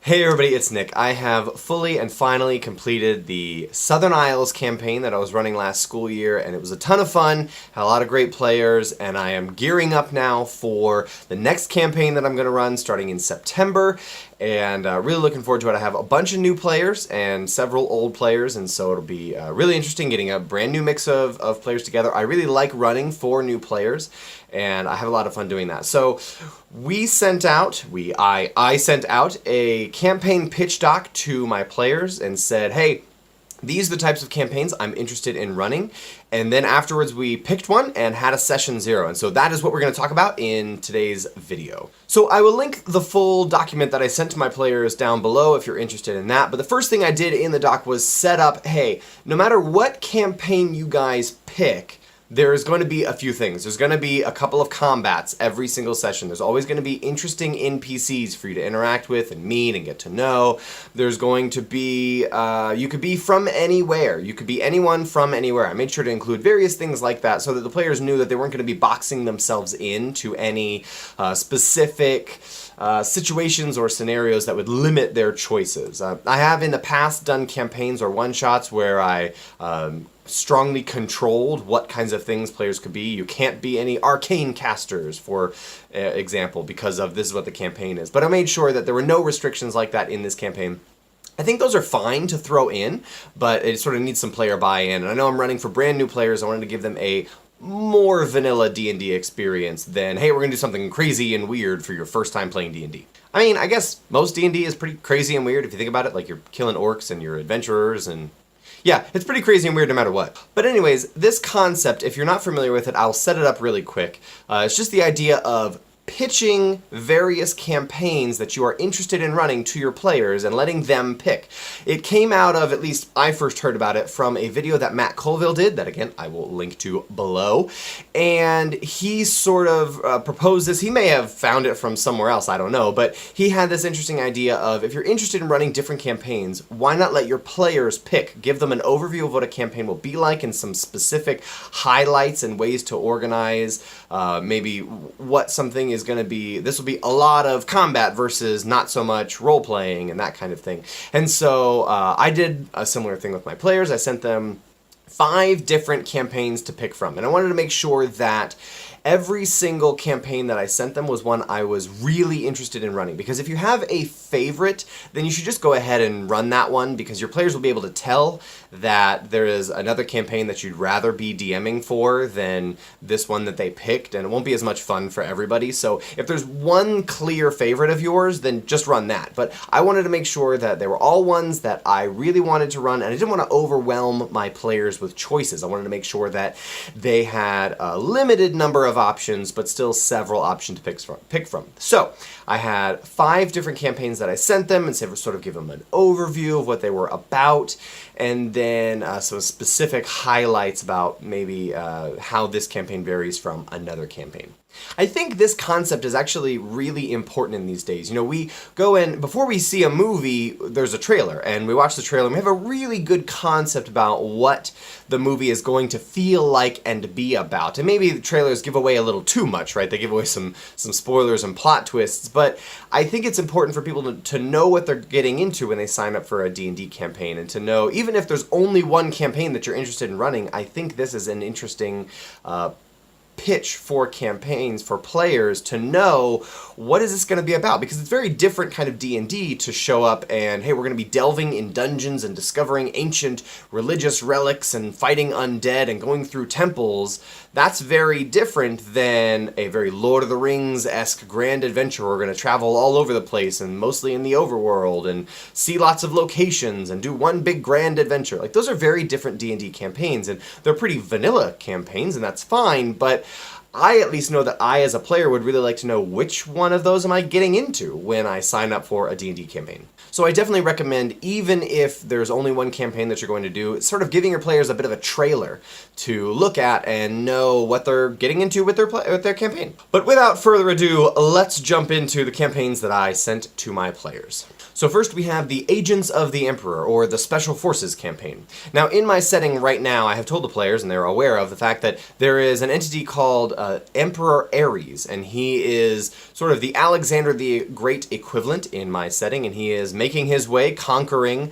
Hey everybody, it's Nick. I have fully and finally completed the Southern Isles campaign that I was running last school year, and it was a ton of fun, had a lot of great players, and I am gearing up now for the next campaign that I'm going to run starting in September, and really looking forward to it. I have a bunch of new players and several old players, and so it'll be really interesting getting a brand new mix of players together. I really like running for new players, and I have a lot of fun doing that. So I sent out a campaign pitch doc to my players and said, hey, these are the types of campaigns I'm interested in running. And then afterwards we picked one and had a session 0. And so that is what we're going to talk about in today's video. So I will link the full document that I sent to my players down below if you're interested in that. But the first thing I did in the doc was set up, hey, no matter what campaign you guys pick, there's going to be a few things. There's going to be a couple of combats every single session. There's always going to be interesting NPCs for you to interact with and meet and get to know. There's going to be, you could be from anywhere. You could be anyone from anywhere. I made sure to include various things like that so that the players knew that they weren't going to be boxing themselves into any specific situations or scenarios that would limit their choices. I have in the past done campaigns or one-shots where I strongly controlled what kinds of things players could be. You can't be any arcane casters, for example, because of this is what the campaign is. But I made sure that there were no restrictions like that in this campaign. I think those are fine to throw in, but it sort of needs some player buy-in. And I know I'm running for brand new players. I wanted to give them a more vanilla D&D experience than, hey, we're going to do something crazy and weird for your first time playing D&D. I mean, I guess most D&D is pretty crazy and weird if you think about it. Like, you're killing orcs and you're adventurers and yeah, it's pretty crazy and weird no matter what. But anyways, this concept, if you're not familiar with it, I'll set it up really quick. It's just the idea of pitching various campaigns that you are interested in running to your players and letting them pick. It came out of, at least I first heard about it, from a video that Matt Colville did, that again I will link to below, and he sort of proposed this. He may have found it from somewhere else, I don't know, but he had this interesting idea of, if you're interested in running different campaigns, why not let your players pick? Give them an overview of what a campaign will be like and some specific highlights and ways to organize, maybe what something is going to be. This will be a lot of combat versus not so much role-playing and that kind of thing. And so I did a similar thing with my players. I sent them 5 different campaigns to pick from, and I wanted to make sure that every single campaign that I sent them was one I was really interested in running, because if you have a favorite, then you should just go ahead and run that one, because your players will be able to tell that there is another campaign that you'd rather be DMing for than this one that they picked, and it won't be as much fun for everybody. So if there's one clear favorite of yours, then just run that. But I wanted to make sure that they were all ones that I really wanted to run, and I didn't want to overwhelm my players with choices. I wanted to make sure that they had a limited number of options, but still several options to pick from. So I had 5 different campaigns that I sent them and sort of give them an overview of what they were about, and then some specific highlights about maybe how this campaign varies from another campaign. I think this concept is actually really important in these days. You know, we go in, before we see a movie, there's a trailer, and we watch the trailer, and we have a really good concept about what the movie is going to feel like and be about. And maybe the trailers give away a little too much, right? They give away some spoilers and plot twists, but I think it's important for people to know what they're getting into when they sign up for a D&D campaign, and to know, even if there's only one campaign that you're interested in running, I think this is an interesting pitch for campaigns for players to know what is this going to be about, because it's very different kind of D&D to show up and, hey, we're going to be delving in dungeons and discovering ancient religious relics and fighting undead and going through temples. That's very different than a very Lord of the Rings-esque grand adventure. We're going to travel all over the place and mostly in the overworld and see lots of locations and do one big grand adventure. Like, those are very different D&D campaigns, and they're pretty vanilla campaigns, and that's fine, but I at least know that I, as a player, would really like to know which one of those am I getting into when I sign up for a D&D campaign. So I definitely recommend, even if there's only one campaign that you're going to do, sort of giving your players a bit of a trailer to look at and know what they're getting into with their campaign. But without further ado, let's jump into the campaigns that I sent to my players. So first we have the Agents of the Emperor, or the Special Forces campaign. Now, in my setting right now, I have told the players, and they're aware of the fact that there is an entity called Emperor Ares, and he is sort of the Alexander the Great equivalent in my setting, and he is making his way, conquering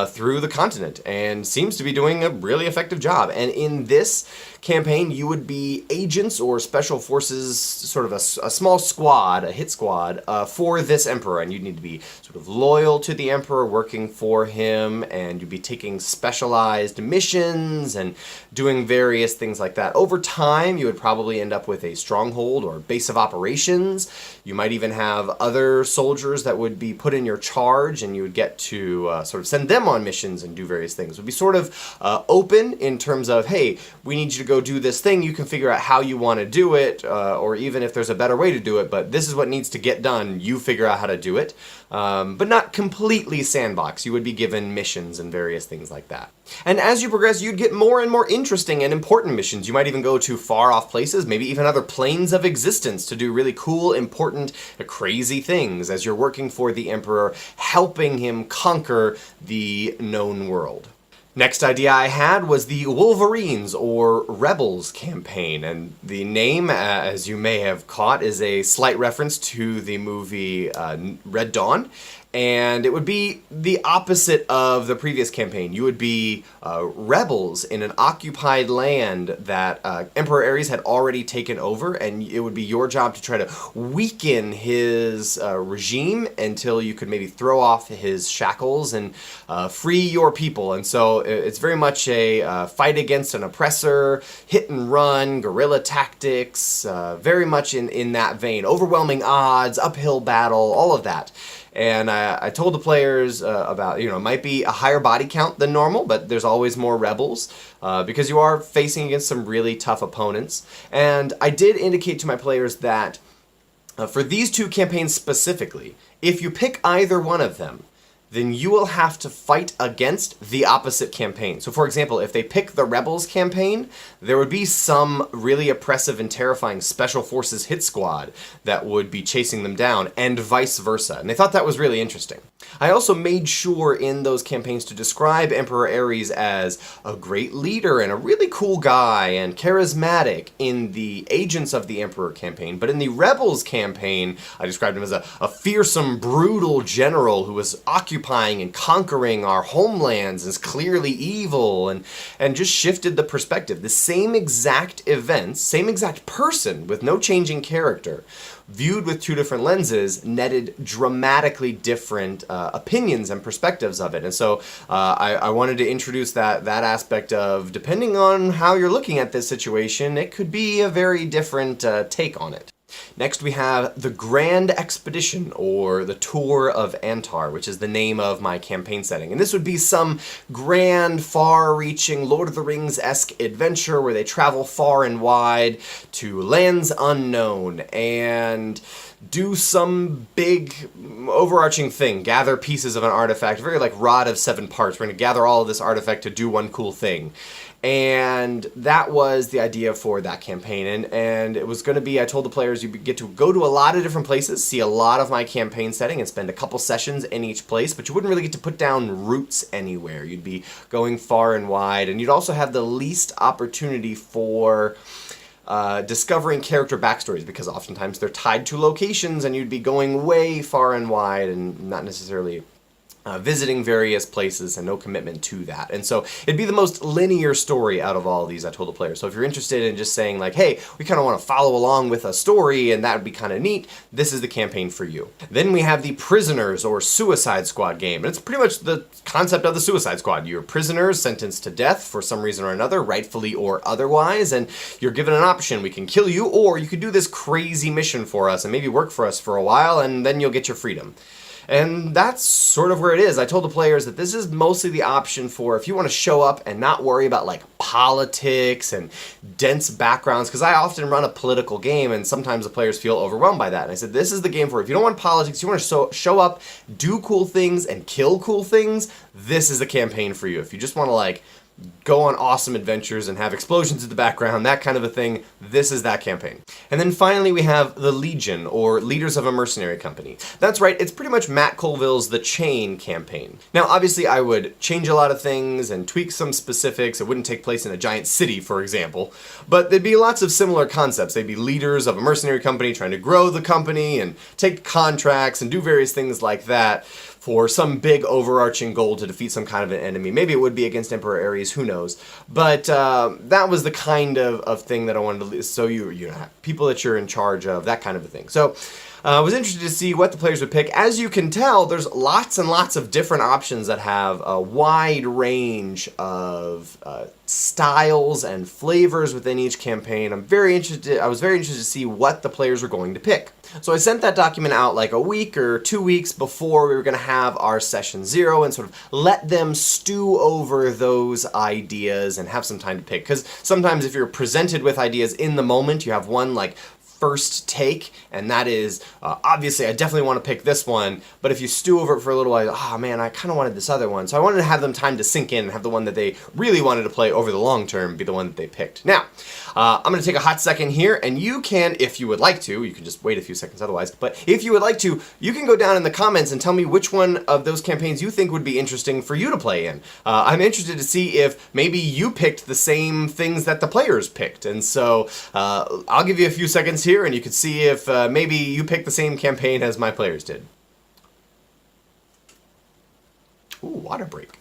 through the continent, and seems to be doing a really effective job. And in this campaign, you would be agents or special forces, sort of a small squad, a hit squad, for this emperor, and you'd need to be sort of loyal to the emperor, working for him, and you'd be taking specialized missions and doing various things like that. Over time, you would probably end up with a stronghold or base of operations. You might even have other soldiers that would be put in your charge, and you would get to sort of send them on missions and do various things. It would be sort of open in terms of, hey, we need you to go do this thing. You can figure out how you want to do it, or even if there's a better way to do it, but this is what needs to get done. You figure out how to do it. But not completely sandbox. You would be given missions and various things like that. And as you progress, you'd get more and more interesting and important missions. You might even go to far off places, maybe even other planes of existence, to do really cool, important, crazy things as you're working for the Emperor, helping him conquer the known world. Next idea I had was the Wolverines or Rebels campaign, and the name, as you may have caught, is a slight reference to the movie Red Dawn. And it would be the opposite of the previous campaign. You would be rebels in an occupied land that Emperor Ares had already taken over, and it would be your job to try to weaken his regime until you could maybe throw off his shackles and free your people. And so it's very much a fight against an oppressor, hit and run, guerrilla tactics, very much in that vein. Overwhelming odds, uphill battle, all of that. And I told the players about, it might be a higher body count than normal, but there's always more rebels because you are facing against some really tough opponents. And I did indicate to my players that for these two campaigns specifically, if you pick either one of them, then you will have to fight against the opposite campaign. So for example, if they pick the Rebels campaign, there would be some really oppressive and terrifying Special Forces hit squad that would be chasing them down, and vice versa. And they thought that was really interesting. I also made sure in those campaigns to describe Emperor Ares as a great leader and a really cool guy and charismatic in the Agents of the Emperor campaign. But in the Rebels campaign, I described him as a fearsome, brutal general who was occupying and conquering our homelands, is clearly evil, and just shifted the perspective. The same exact events, same exact person with no changing character, viewed with two different lenses, netted dramatically different opinions and perspectives of it. And so I wanted to introduce that aspect of, depending on how you're looking at this situation, it could be a very different take on it. Next we have the Grand Expedition, or the Tour of Antar, which is the name of my campaign setting. And this would be some grand, far-reaching, Lord of the Rings-esque adventure where they travel far and wide to lands unknown and do some big overarching thing, gather pieces of an artifact, very like Rod of Seven Parts. We're going to gather all of this artifact to do one cool thing. And that was the idea for that campaign. And it was going to be, I told the players, you get to go to a lot of different places, see a lot of my campaign setting, and spend a couple sessions in each place, but you wouldn't really get to put down roots anywhere. You'd be going far and wide, and you'd also have the least opportunity for discovering character backstories, because oftentimes they're tied to locations, and you'd be going way far and wide and not necessarily visiting various places, and no commitment to that. And so it'd be the most linear story out of all of these, I told the players. So if you're interested in just saying like, hey, we kind of want to follow along with a story and that would be kind of neat, this is the campaign for you. Then we have the Prisoners or Suicide Squad game. And it's pretty much the concept of the Suicide Squad. You're prisoners sentenced to death for some reason or another, rightfully or otherwise, and you're given an option. We can kill you, or you could do this crazy mission for us and maybe work for us for a while, and then you'll get your freedom. And that's sort of where it is. I told the players that this is mostly the option for if you want to show up and not worry about like politics and dense backgrounds, because I often run a political game and sometimes the players feel overwhelmed by that. And I said, this is the game for if you don't want politics, you want to show up, do cool things, and kill cool things, this is the campaign for you. If you just want to like go on awesome adventures and have explosions in the background, that kind of a thing. This is that campaign. And then finally we have the Legion, or Leaders of a Mercenary Company. That's right, it's pretty much Matt Colville's The Chain campaign. Now obviously I would change a lot of things and tweak some specifics. It wouldn't take place in a giant city, for example, but there'd be lots of similar concepts. They'd be leaders of a mercenary company trying to grow the company and take contracts and do various things like that for some big overarching goal to defeat some kind of an enemy. Maybe it would be against Emperor Ares, who knows. But that was the kind of thing that I wanted to, so you know, people that you're in charge of, that kind of a thing. So I was interested to see what the players would pick. As you can tell, there's lots and lots of different options that have a wide range of styles and flavors within each campaign. I was very interested to see what the players were going to pick. So I sent that document out like a week or 2 weeks before we were going to have our session 0 and sort of let them stew over those ideas and have some time to pick. Because sometimes if you're presented with ideas in the moment, you have one like first take, and that is, obviously I definitely want to pick this one, but if you stew over it for a little while, oh man, I kind of wanted this other one. So I wanted to have them time to sink in and have the one that they really wanted to play over the long term be the one that they picked. Now, I'm going to take a hot second here, and you can, if you would like to, you can just wait a few seconds otherwise, but if you would like to, you can go down in the comments and tell me which one of those campaigns you think would be interesting for you to play in. I'm interested to see if maybe you picked the same things that the players picked, and so I'll give you a few seconds here and you can see if maybe you picked the same campaign as my players did. Ooh, water break.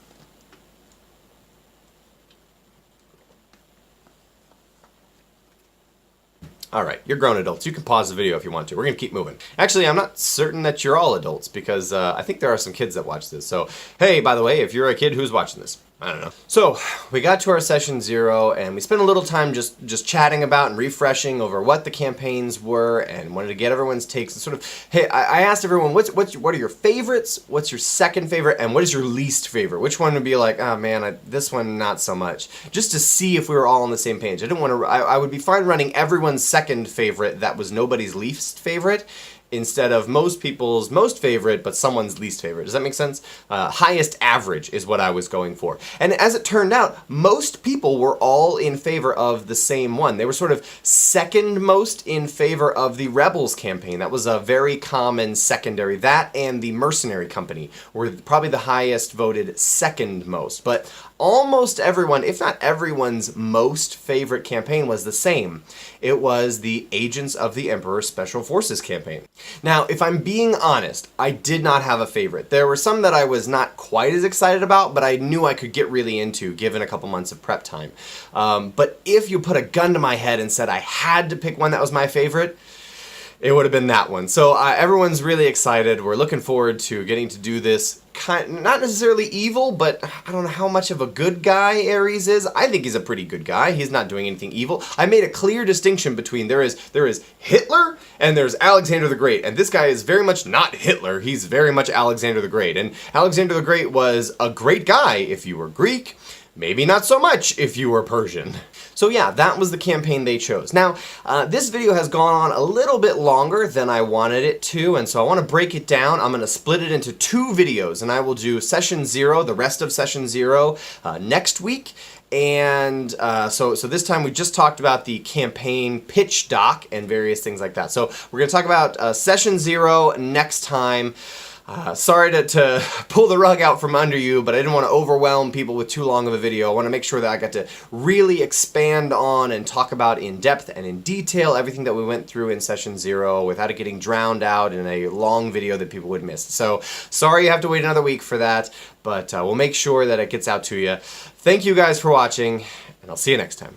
Alright, you're grown adults. You can pause the video if you want to. We're going to keep moving. Actually, I'm not certain that you're all adults because I think there are some kids that watch this. So, hey, by the way, if you're a kid, who's watching this? I don't know. So, we got to our session 0 and we spent a little time just chatting about and refreshing over what the campaigns were and wanted to get everyone's takes and sort of, hey, I asked everyone, what are your favorites, what's your second favorite, and what is your least favorite? Which one would be like, oh man, this one not so much. Just to see if we were all on the same page. I didn't want to, I would be fine running everyone's second favorite that was nobody's least favorite, instead of most people's most favorite, but someone's least favorite. Does that make sense? Highest average is what I was going for. And as it turned out, most people were all in favor of the same one. They were sort of second most in favor of the Rebels campaign. That was a very common secondary. That and the Mercenary Company were probably the highest voted second most. But almost everyone, if not everyone's most favorite campaign was the same. It was the Agents of the Emperor Special Forces campaign. Now, if I'm being honest, I did not have a favorite. There were some that I was not quite as excited about, but I knew I could get really into given a couple months of prep time. But if you put a gun to my head and said I had to pick one that was my favorite, it would have been that one. So everyone's really excited. We're looking forward to getting to do this. Not necessarily evil, but I don't know how much of a good guy Ares is. I think he's a pretty good guy. He's not doing anything evil. I made a clear distinction between there is Hitler and there's Alexander the Great. And this guy is very much not Hitler. He's very much Alexander the Great. And Alexander the Great was a great guy if you were Greek. Maybe not so much if you were Persian. So yeah, that was the campaign they chose. Now, this video has gone on a little bit longer than I wanted it to, and so I want to break it down. I'm going to split it into 2 videos, and I will do Session 0, the rest of Session 0, next week. And so this time we just talked about the campaign pitch doc and various things like that. So we're going to talk about Session 0 next time. Sorry to pull the rug out from under you, but I didn't want to overwhelm people with too long of a video. I want to make sure that I got to really expand on and talk about in depth and in detail everything that we went through in Session 0 without it getting drowned out in a long video that people would miss. So sorry you have to wait another week for that, but we'll make sure that it gets out to you. Thank you guys for watching, and I'll see you next time.